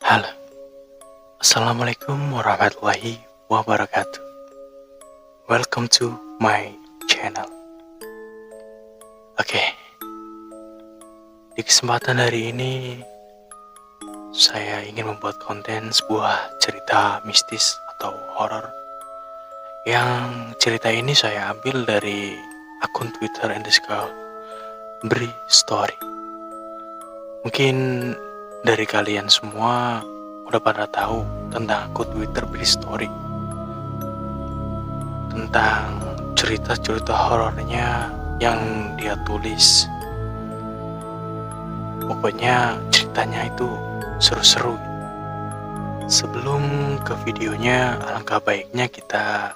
Halo, Assalamualaikum warahmatullahi wabarakatuh. Welcome to my channel. Oke, di kesempatan hari ini saya ingin membuat konten sebuah cerita mistis atau horor. Yang cerita ini saya ambil dari akun Twitter _ Story. Mungkin dari kalian semua udah pada tahu tentang akun Twitter Story, tentang cerita-cerita horornya yang dia tulis. Pokoknya ceritanya itu seru-seru. Sebelum ke videonya, alangkah baiknya kita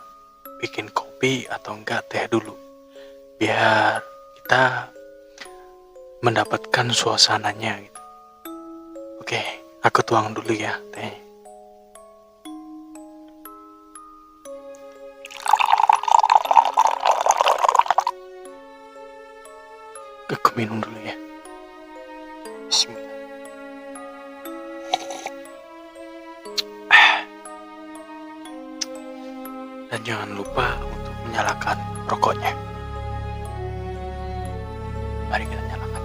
bikin kopi atau enggak teh dulu, biar kita mendapatkan suasananya gitu. Oke, aku tuang dulu ya teh. Aku minum dulu ya. Bismillah. Dan jangan lupa untuk menyalakan rokoknya. Mari kita nyalakan.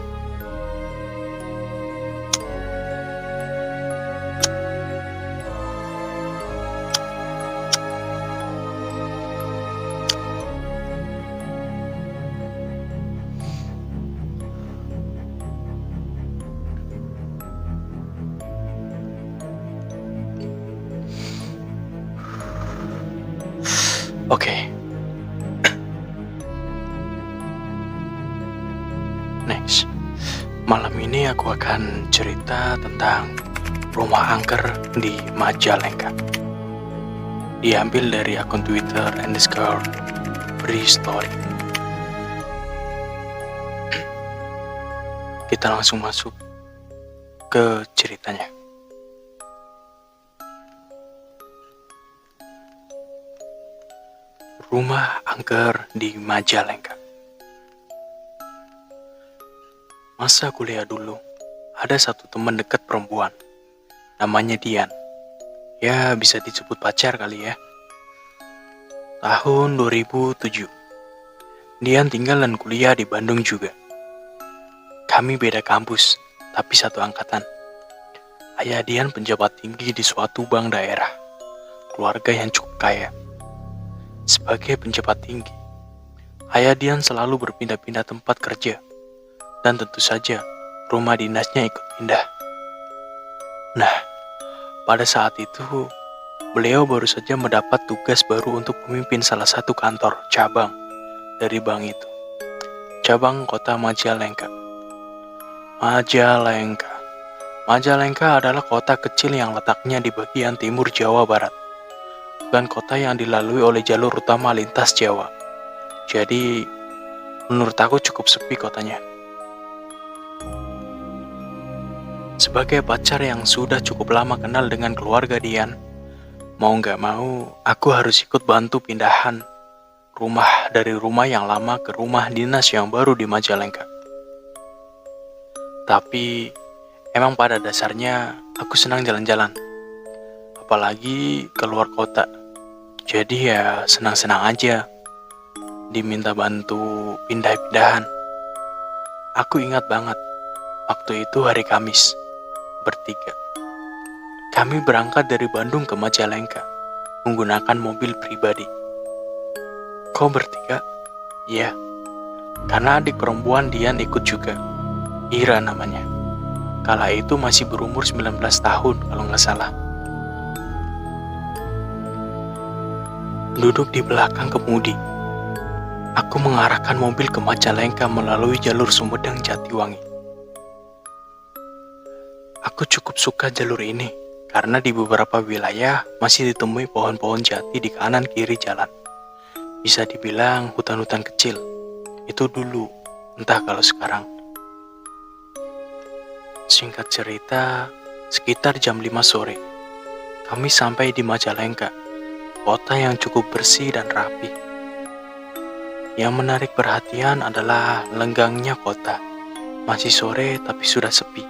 Oke. Next. Malam ini aku akan cerita tentang rumah angker di Majalengka. Diambil dari akun Twitter _Story. Kita langsung masuk ke ceritanya. Rumah angker di Majalengka. Masa kuliah dulu, ada satu teman dekat perempuan, namanya Dian. Ya, bisa disebut pacar kali ya. Tahun 2007. Dian tinggal dan kuliah di Bandung juga. Kami beda kampus, tapi satu angkatan. Ayah Dian penjabat tinggi di suatu bank daerah. Keluarga yang cukup kaya. Sebagai penjabat tinggi, ayah Dian selalu berpindah-pindah tempat kerja, dan tentu saja rumah dinasnya ikut pindah. Nah, pada saat itu, beliau baru saja mendapat tugas baru untuk memimpin salah satu kantor cabang dari bank itu. Cabang kota Majalengka. Majalengka adalah kota kecil yang letaknya di bagian timur Jawa Barat. Bukan kota yang dilalui oleh jalur utama lintas Jawa. Jadi, menurut aku cukup sepi kotanya. Sebagai pacar yang sudah cukup lama kenal dengan keluarga Dian, mau nggak mau, aku harus ikut bantu pindahan rumah dari rumah yang lama ke rumah dinas yang baru di Majalengka. Tapi, emang pada dasarnya aku senang jalan-jalan. Apalagi keluar kota. Jadi ya senang-senang aja diminta bantu pindah-pindahan. Aku ingat banget, waktu itu hari Kamis, bertiga. Kami berangkat dari Bandung ke Majalengka menggunakan mobil pribadi. Kok bertiga? Iya, karena adik perempuan Dian ikut juga, Ira namanya. Kala itu masih berumur 19 tahun kalau nggak salah. Duduk di belakang kemudi. Aku mengarahkan mobil ke Majalengka melalui jalur Sumedang Jatiwangi. Aku cukup suka jalur ini karena di beberapa wilayah masih ditemui pohon-pohon jati di kanan kiri jalan. Bisa dibilang hutan-hutan kecil. Itu dulu, entah kalau sekarang. Singkat cerita, sekitar jam 5 sore, kami sampai di Majalengka. Kota yang cukup bersih dan rapi. Yang menarik perhatian adalah lenggangnya kota. Masih sore tapi sudah sepi.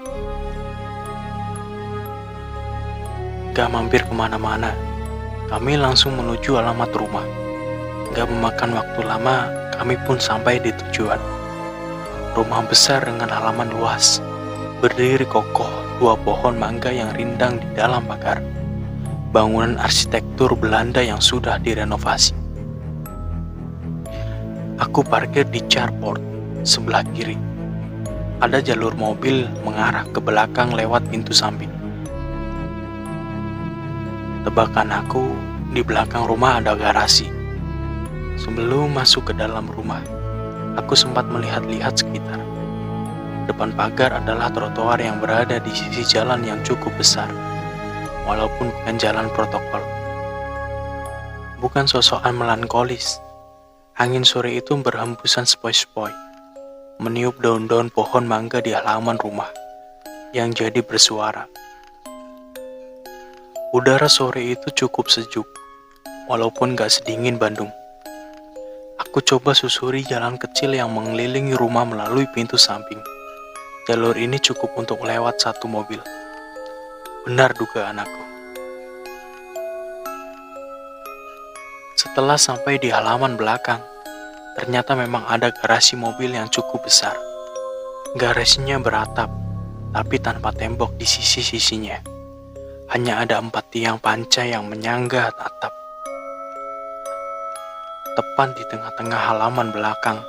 Gak mampir kemana-mana, kami langsung menuju alamat rumah. Gak memakan waktu lama, kami pun sampai di tujuan. Rumah besar dengan halaman luas, berdiri kokoh 2 pohon mangga yang rindang di dalam pagar. Bangunan arsitektur Belanda yang sudah direnovasi. Aku parkir di carport sebelah kiri. Ada jalur mobil mengarah ke belakang lewat pintu samping. Tebakan aku, di belakang rumah ada garasi. Sebelum masuk ke dalam rumah, aku sempat melihat-lihat sekitar. Depan pagar adalah trotoar yang berada di sisi jalan yang cukup besar, walaupun bukan jalan protokol. Bukan sosokan melankolis, angin sore itu berhembusan sepoi-sepoi, meniup daun-daun pohon mangga di halaman rumah, yang jadi bersuara. Udara sore itu cukup sejuk, walaupun gak sedingin Bandung. Aku coba susuri jalan kecil yang mengelilingi rumah melalui pintu samping. Jalur ini cukup untuk lewat 1 mobil. Benar dugaan aku. Setelah sampai di halaman belakang, ternyata memang ada garasi mobil yang cukup besar. Garasinya beratap, tapi tanpa tembok di sisi-sisinya. Hanya ada 4 tiang panca yang menyangga atap. Tepat di tengah-tengah halaman belakang.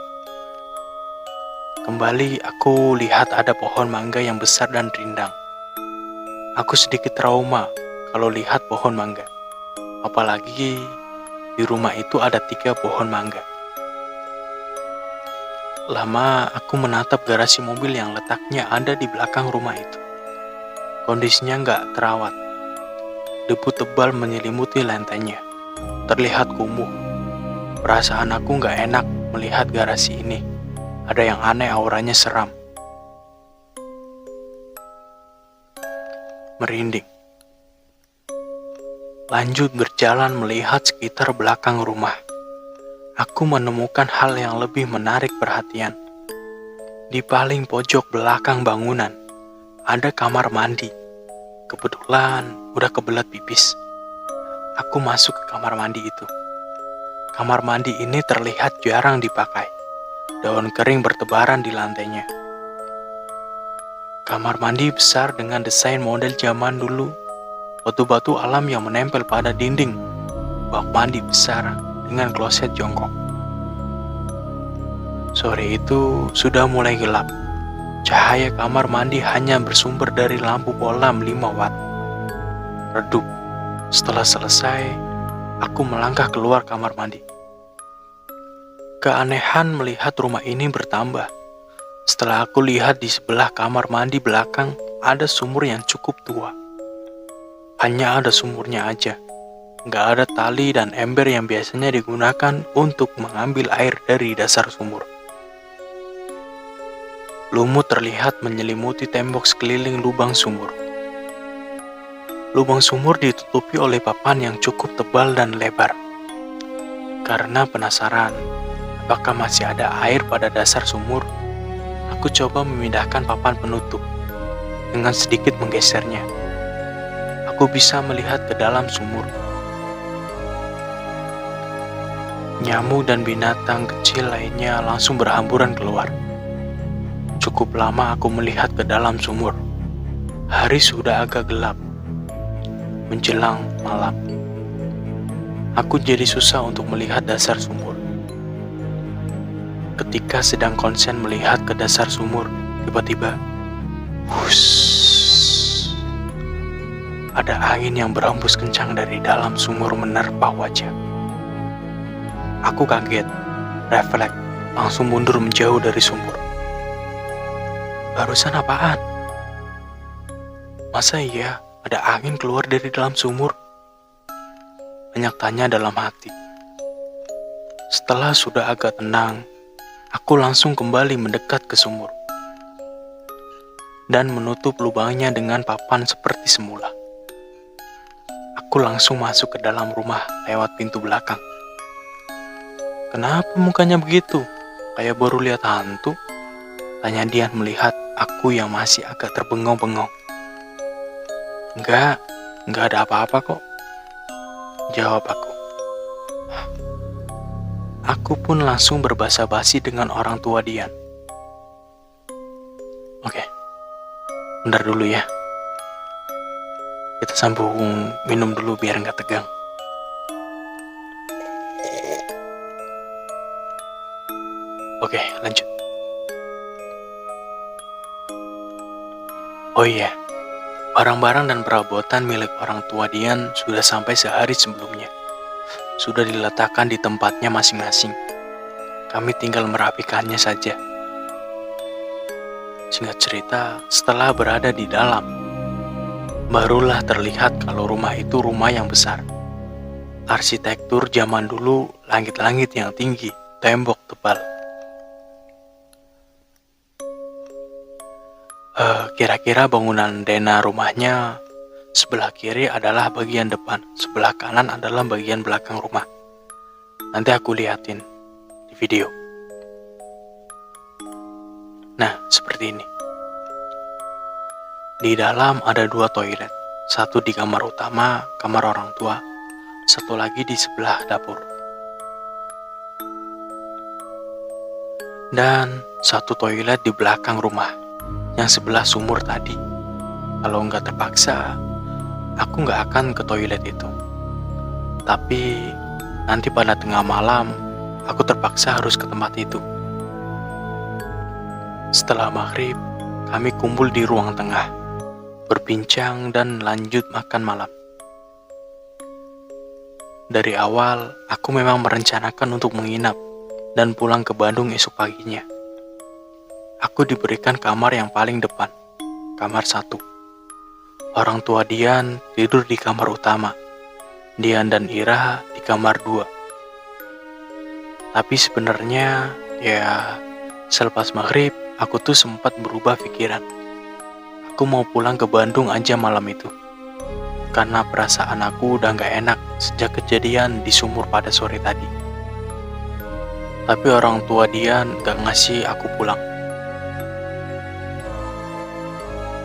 Kembali aku lihat ada pohon mangga yang besar dan rindang. Aku sedikit trauma kalau lihat pohon mangga. Apalagi di rumah itu ada 3 pohon mangga. Lama aku menatap garasi mobil yang letaknya ada di belakang rumah itu. Kondisinya nggak terawat. Debu tebal menyelimuti lantainya. Terlihat kumuh. Perasaan aku nggak enak melihat garasi ini. Ada yang aneh, auranya seram. Merinding. Lanjut berjalan melihat sekitar belakang rumah. Aku menemukan hal yang lebih menarik perhatian. Di paling pojok belakang bangunan, ada kamar mandi. Kebetulan udah kebelet pipis. Aku masuk ke kamar mandi itu. Kamar mandi ini terlihat jarang dipakai. Daun kering bertebaran di lantainya. Kamar mandi besar dengan desain model zaman dulu. Batu-batu alam yang menempel pada dinding. Bak mandi besar dengan kloset jongkok. Sore itu sudah mulai gelap. Cahaya kamar mandi hanya bersumber dari lampu bolam 5 watt. Redup. Setelah selesai, aku melangkah keluar kamar mandi. Keanehan melihat rumah ini bertambah. Setelah aku lihat di sebelah kamar mandi belakang, ada sumur yang cukup tua. Hanya ada sumurnya aja. Nggak ada tali dan ember yang biasanya digunakan untuk mengambil air dari dasar sumur. Lumut terlihat menyelimuti tembok sekeliling lubang sumur. Lubang sumur ditutupi oleh papan yang cukup tebal dan lebar. Karena penasaran, apakah masih ada air pada dasar sumur, aku coba memindahkan papan penutup. Dengan sedikit menggesernya, aku bisa melihat ke dalam sumur. Nyamuk dan binatang kecil lainnya langsung berhamburan keluar. Cukup lama aku melihat ke dalam sumur. Hari sudah agak gelap. Menjelang malam, aku jadi susah untuk melihat dasar sumur. Ketika sedang konsen melihat ke dasar sumur, tiba-tiba, hush, ada angin yang berhembus kencang dari dalam sumur menerpa wajah. Aku kaget, refleks, langsung mundur menjauh dari sumur. Barusan apaan? Masa iya ada angin keluar dari dalam sumur? Banyak tanya dalam hati. Setelah sudah agak tenang, aku langsung kembali mendekat ke sumur dan menutup lubangnya dengan papan seperti semula. Aku langsung masuk ke dalam rumah lewat pintu belakang. Kenapa mukanya begitu? Kayak baru lihat hantu? Tanya Dian melihat aku yang masih agak terbengong-bengong. Enggak, Nggak ada apa-apa kok, jawab aku. Aku pun langsung berbasa-basi dengan orang tua Dian. Oke, bentar dulu ya. Kita sambung minum dulu biar nggak tegang. Oke, lanjut. Oh iya, barang-barang dan perabotan milik orang tua Dian sudah sampai sehari sebelumnya. Sudah diletakkan di tempatnya masing-masing. Kami tinggal merapikannya saja. Singkat cerita, setelah berada di dalam, barulah terlihat kalau rumah itu rumah yang besar. Arsitektur zaman dulu, langit-langit yang tinggi, tembok tebal. Kira-kira bangunan Dena rumahnya sebelah kiri adalah bagian depan, sebelah kanan adalah bagian belakang rumah. Nanti aku liatin di video. Nah, seperti ini. Di dalam ada 2 toilet, satu di kamar utama, kamar orang tua, satu lagi di sebelah dapur. Dan satu toilet di belakang rumah, yang sebelah sumur tadi. Kalau nggak terpaksa, aku nggak akan ke toilet itu. Tapi nanti pada tengah malam, aku terpaksa harus ke tempat itu. Setelah maghrib, kami kumpul di ruang tengah, berbincang dan lanjut makan malam. Dari awal, aku memang merencanakan untuk menginap dan pulang ke Bandung esok paginya. Aku diberikan kamar yang paling depan, kamar 1. Orang tua Dian tidur di kamar utama, Dian dan Ira di kamar 2. Tapi sebenarnya, ya, selepas maghrib, aku tuh sempat berubah pikiran. Aku mau pulang ke Bandung aja malam itu. Karena perasaan aku udah gak enak sejak kejadian di sumur pada sore tadi. Tapi orang tua Dian gak ngasih aku pulang.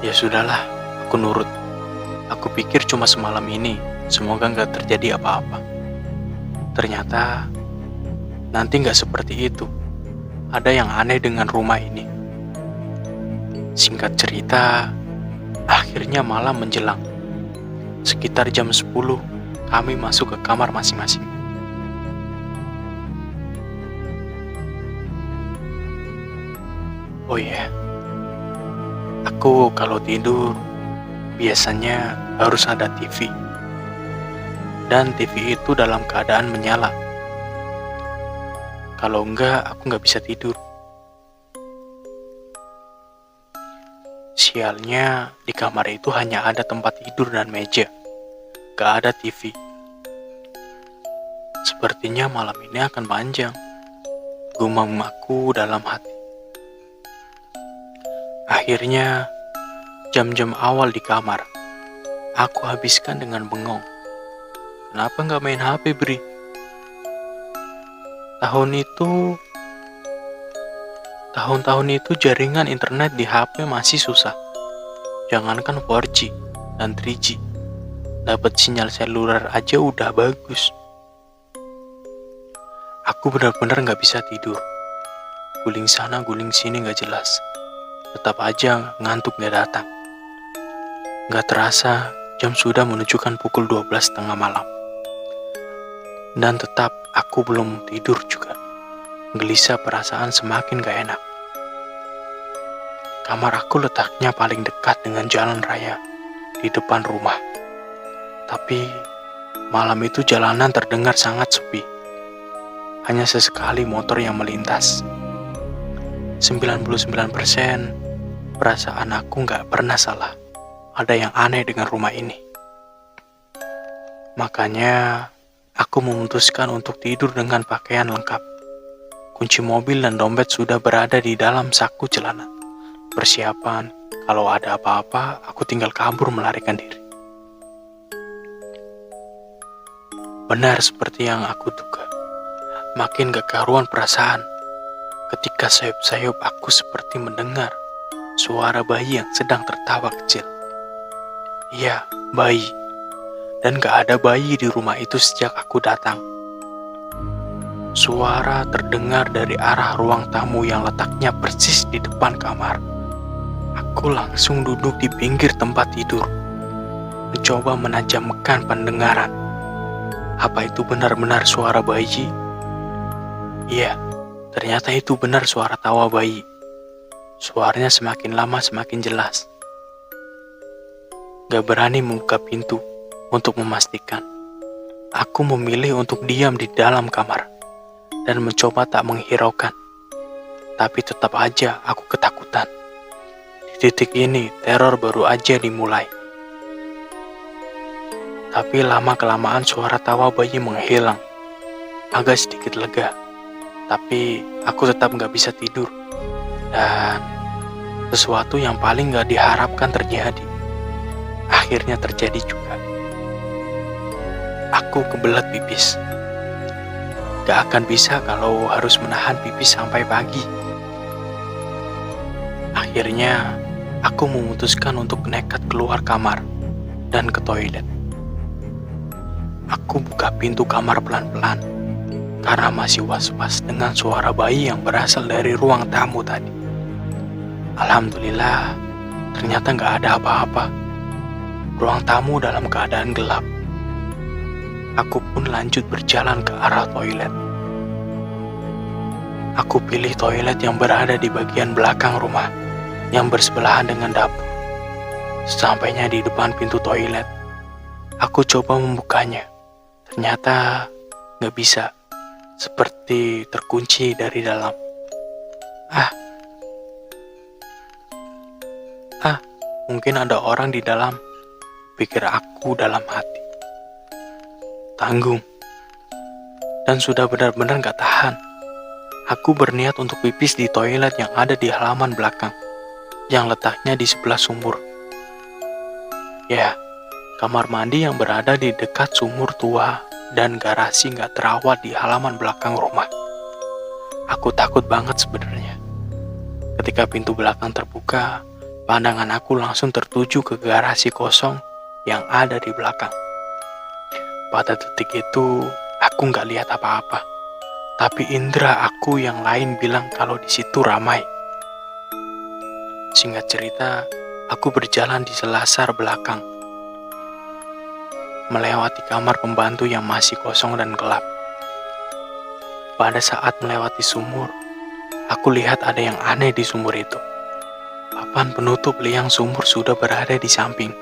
Ya sudahlah, aku nurut. Aku pikir cuma semalam ini, semoga gak terjadi apa-apa. Ternyata, nanti gak seperti itu. Ada yang aneh dengan rumah ini. Singkat cerita, akhirnya malam menjelang. Sekitar jam 10, kami masuk ke kamar masing-masing. Oh iya, aku kalau tidur biasanya harus ada TV. Dan TV itu dalam keadaan menyala. Kalau enggak, aku nggak bisa tidur. Sialnya, di kamar itu hanya ada tempat tidur dan meja. Gak ada TV. Sepertinya malam ini akan panjang, gumam aku dalam hati. Akhirnya, jam-jam awal di kamar, aku habiskan dengan bengong. Kenapa gak main HP, Bri? Tahun-tahun itu jaringan internet di HP masih susah. Jangankan 4G dan 3G. Dapat sinyal seluler aja udah bagus. Aku benar-benar gak bisa tidur. Guling sana, guling sini gak jelas. Tetap aja ngantuk gak datang. Gak terasa jam sudah menunjukkan pukul 12:30 malam. Dan tetap aku belum tidur juga. Gelisah, perasaan semakin gak enak. Kamar aku letaknya paling dekat dengan jalan raya di depan rumah. Tapi malam itu jalanan terdengar sangat sepi. Hanya sesekali motor yang melintas. 99% perasaan aku gak pernah salah. Ada yang aneh dengan rumah ini. Makanya aku memutuskan untuk tidur dengan pakaian lengkap. Kunci mobil dan dompet sudah berada di dalam saku celana. Persiapan, kalau ada apa-apa, aku tinggal kabur melarikan diri. Benar seperti yang aku duga. Makin gak karuan perasaan. Ketika sayup-sayup aku seperti mendengar suara bayi yang sedang tertawa kecil. Iya, bayi. dan gak ada bayi di rumah itu sejak aku datang. Suara terdengar dari arah ruang tamu yang letaknya persis di depan kamar. Aku langsung duduk di pinggir tempat tidur, mencoba menajamkan pendengaran. Apa itu benar-benar suara bayi? Iya, ternyata itu benar suara tawa bayi. Suaranya semakin lama semakin jelas. Gak berani membuka pintu untuk memastikan. Aku memilih untuk diam di dalam kamar dan mencoba tak menghiraukan. Tapi tetap aja aku ketakutan. Di titik ini, teror baru aja dimulai. Tapi lama-kelamaan suara tawa bayi menghilang. Agak sedikit lega. Tapi aku tetap gak bisa tidur. Dan sesuatu yang paling gak diharapkan terjadi. Akhirnya terjadi juga. Aku kebelet pipis. Gak akan bisa kalau harus menahan pipis sampai pagi. Akhirnya, aku memutuskan untuk nekat keluar kamar dan ke toilet. Aku buka pintu kamar pelan-pelan karena masih was-was dengan suara bayi yang berasal dari ruang tamu tadi. Alhamdulillah, ternyata gak ada apa-apa. Ruang tamu dalam keadaan gelap. Aku pun lanjut berjalan ke arah toilet. Aku pilih toilet yang berada di bagian belakang rumah, yang bersebelahan dengan dapur. Sampainya di depan pintu toilet, aku coba membukanya. Ternyata gak bisa, seperti terkunci dari dalam. Mungkin ada orang di dalam, pikir aku dalam hati. Tanggung. Dan sudah benar-benar gak tahan. Aku berniat untuk pipis di toilet yang ada di halaman belakang, yang letaknya di sebelah sumur. Ya, kamar mandi yang berada di dekat sumur tua dan garasi gak terawat di halaman belakang rumah. Aku takut banget sebenarnya. Ketika pintu belakang terbuka, pandangan aku langsung tertuju ke garasi kosong yang ada di belakang. Pada detik itu, aku gak lihat apa-apa. Tapi indera aku yang lain bilang kalau di situ ramai. Singkat cerita, aku berjalan di selasar belakang, melewati kamar pembantu yang masih kosong dan gelap. Pada saat melewati sumur, aku lihat ada yang aneh di sumur itu. Papan penutup liang sumur sudah berada di samping,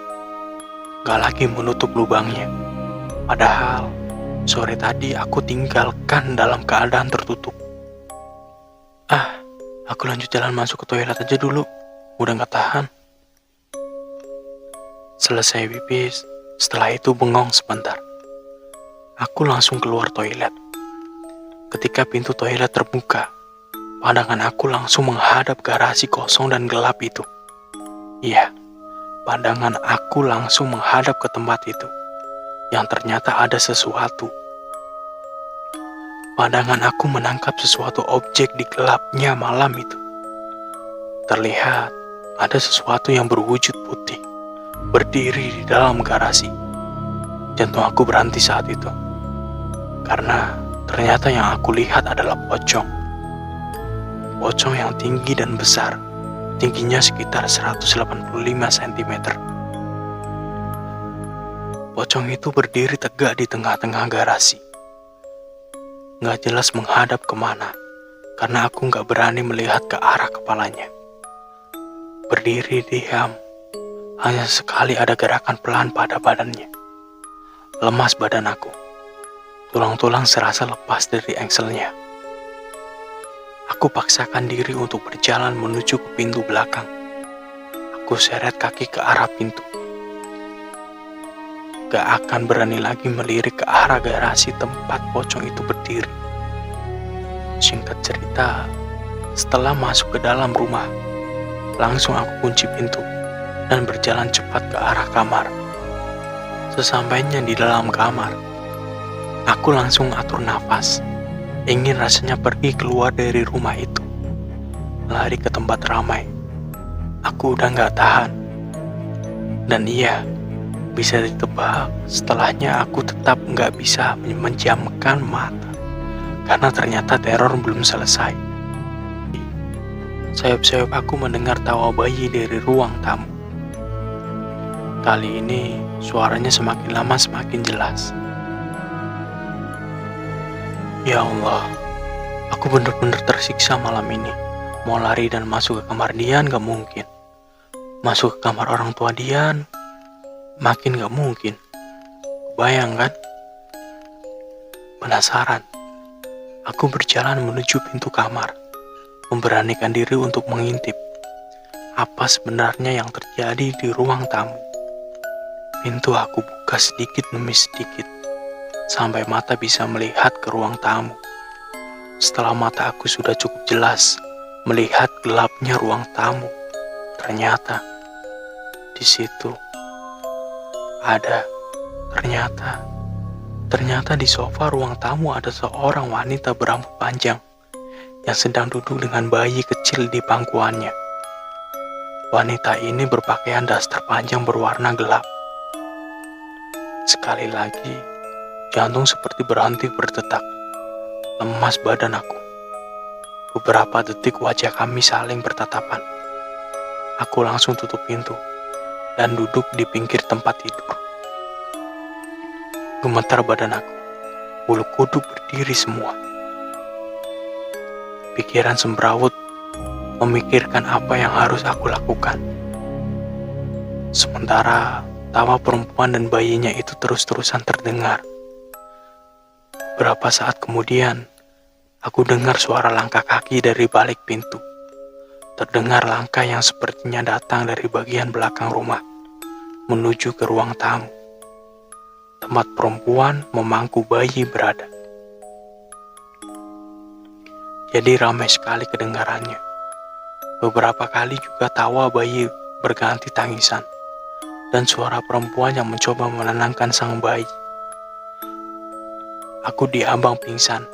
gak lagi menutup lubangnya. Padahal sore tadi aku tinggalkan dalam keadaan tertutup. Aku lanjut jalan masuk ke toilet aja dulu, udah gak tahan. Selesai pipis, setelah itu bengong sebentar. Aku langsung keluar toilet. Ketika pintu toilet terbuka, pandangan aku langsung menghadap garasi kosong dan gelap itu. Iya, pandangan aku langsung menghadap ke tempat itu, yang ternyata ada sesuatu. Pandangan aku menangkap sesuatu objek di gelapnya malam itu. Terlihat ada sesuatu yang berwujud putih, berdiri di dalam garasi. Jantung aku berhenti saat itu, karena ternyata yang aku lihat adalah pocong. Pocong yang tinggi dan besar, tingginya sekitar 185 cm. Pocong itu berdiri tegak di tengah-tengah garasi. Gak jelas menghadap kemana, karena aku gak berani melihat ke arah kepalanya. Berdiri diam, hanya sekali ada gerakan pelan pada badannya. Lemas badan aku, tulang-tulang serasa lepas dari engselnya. Aku paksakan diri untuk berjalan menuju ke pintu belakang. Aku seret kaki ke arah pintu. Gak akan berani lagi melirik ke arah garasi tempat pocong itu berdiri. Singkat cerita, setelah masuk ke dalam rumah, langsung aku kunci pintu dan berjalan cepat ke arah kamar. Sesampainya di dalam kamar, aku langsung atur nafas, ingin rasanya pergi keluar dari rumah itu, lari ke tempat ramai. Aku udah gak tahan. Dan iya, bisa ditebak, setelahnya aku tetap nggak bisa menjamkan mata. Karena ternyata teror belum selesai. Sayap-sayap aku mendengar tawa bayi dari ruang tamu. Kali ini suaranya semakin lama semakin jelas. Ya Allah, aku benar-benar tersiksa malam ini. Mau lari dan masuk ke kamar Dian gak mungkin. Masuk ke kamar orang tua Dian, makin gak mungkin. Bayangkan? Penasaran, aku berjalan menuju pintu kamar, memberanikan diri untuk mengintip apa sebenarnya yang terjadi di ruang tamu. Pintu aku buka sedikit demi sedikit, sampai mata bisa melihat ke ruang tamu. Setelah mata aku sudah cukup jelas melihat gelapnya ruang tamu, ternyata di situ ada, ternyata di sofa ruang tamu ada seorang wanita berambut panjang yang sedang duduk dengan bayi kecil di pangkuannya. Wanita ini berpakaian daster panjang berwarna gelap. Sekali lagi, jantung seperti berhenti berdetak. Lemas badan aku. Beberapa detik wajah kami saling bertatapan. Aku langsung tutup pintu dan duduk di pinggir tempat tidur. Gemetar badan aku. Bulu kuduk berdiri semua. Pikiran semberawut memikirkan apa yang harus aku lakukan. Sementara tawa perempuan dan bayinya itu terus-terusan terdengar. Beberapa saat kemudian, aku dengar suara langkah kaki dari balik pintu. Terdengar langkah yang sepertinya datang dari bagian belakang rumah, menuju ke ruang tamu. Tempat perempuan memangku bayi berada. Jadi ramai sekali kedengarannya. Beberapa kali juga tawa bayi berganti tangisan, dan suara perempuan yang mencoba menenangkan sang bayi. Aku diambang pingsan,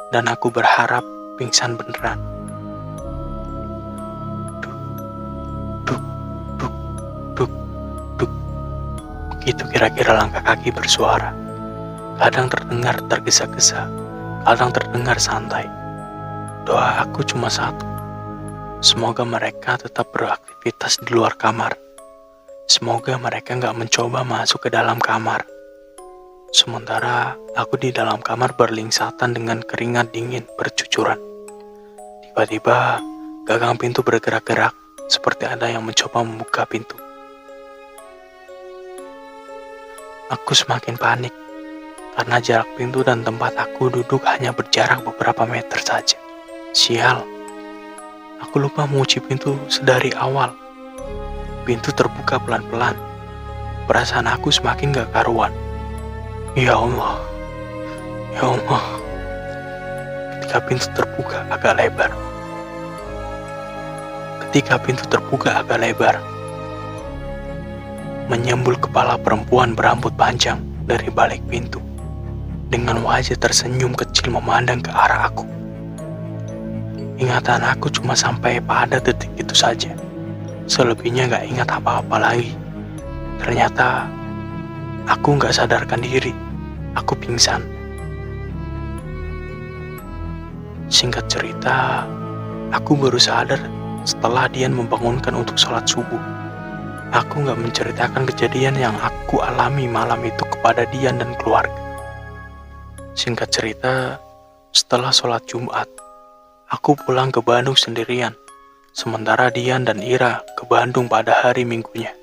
dan aku berharap pingsan beneran. Duk, duk, duk, duk. Begitu kira-kira langkah kaki bersuara. Kadang terdengar tergesa-gesa, kadang terdengar santai. Doa aku cuma satu. Semoga mereka tetap beraktivitas di luar kamar. Semoga mereka nggak mencoba masuk ke dalam kamar. Sementara aku di dalam kamar berlingsatan dengan keringat dingin bercucuran. Tiba-tiba gagang pintu bergerak-gerak seperti ada yang mencoba membuka pintu. Aku semakin panik karena jarak pintu dan tempat aku duduk hanya berjarak beberapa meter saja. Sial, aku lupa mengunci pintu sedari awal. Pintu terbuka pelan-pelan. Perasaan aku semakin gak karuan. Ya Allah, ya Allah. Ketika pintu terbuka agak lebar, menyembul kepala perempuan berambut panjang dari balik pintu, dengan wajah tersenyum kecil memandang ke arah aku. Ingatan aku cuma sampai pada detik itu saja. Selebihnya gak ingat apa-apa lagi. Ternyata aku gak sadarkan diri. Aku pingsan. Singkat cerita, aku baru sadar setelah Dian membangunkan untuk sholat subuh. Aku gak menceritakan kejadian yang aku alami malam itu kepada Dian dan keluarga. Singkat cerita, setelah sholat Jumat, aku pulang ke Bandung sendirian. Sementara Dian dan Ira ke Bandung pada hari Minggunya.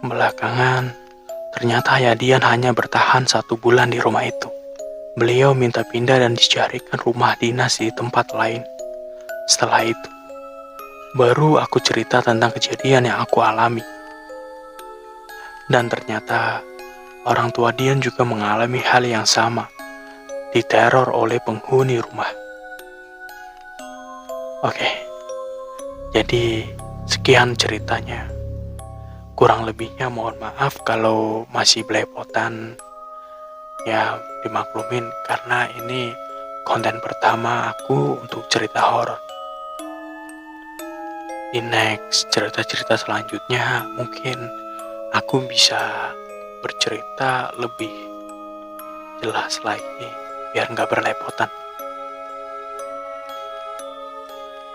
Belakangan, ternyata ayah Dian hanya bertahan 1 bulan di rumah itu. Beliau minta pindah dan dicarikan rumah dinas di tempat lain. Setelah itu, baru aku cerita tentang kejadian yang aku alami. Dan ternyata, orang tua Dian juga mengalami hal yang sama, diteror oleh penghuni rumah. Oke, jadi sekian ceritanya. Kurang lebihnya mohon maaf kalau masih belepotan. Ya, dimaklumin karena ini konten pertama aku untuk cerita horor. Di next cerita-cerita selanjutnya mungkin aku bisa bercerita lebih jelas lagi biar nggak berlepotan.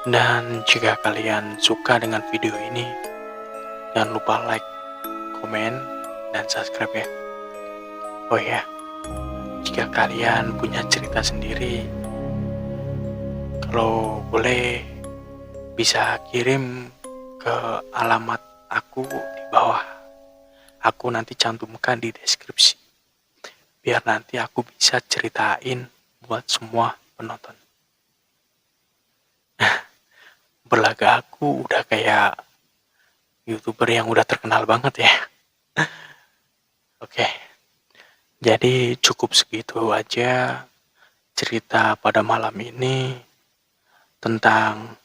Dan jika kalian suka dengan video ini, jangan lupa like, komen, dan subscribe ya. Oh ya, jika kalian punya cerita sendiri, kalau boleh bisa kirim ke alamat aku di bawah. Aku nanti cantumkan di deskripsi. Biar nanti aku bisa ceritain buat semua penonton. Berlaga aku udah kayak YouTuber yang udah terkenal banget ya. Oke, jadi cukup segitu aja cerita pada malam ini tentang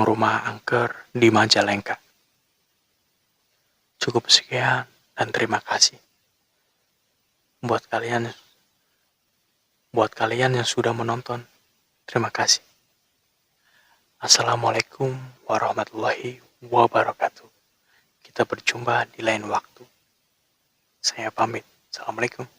rumah angker di Majalengka. Cukup sekian dan terima kasih buat kalian yang sudah menonton. Terima kasih. Assalamualaikum warahmatullahi wabarakatuh. Kita berjumpa di lain waktu. Saya pamit. Assalamualaikum.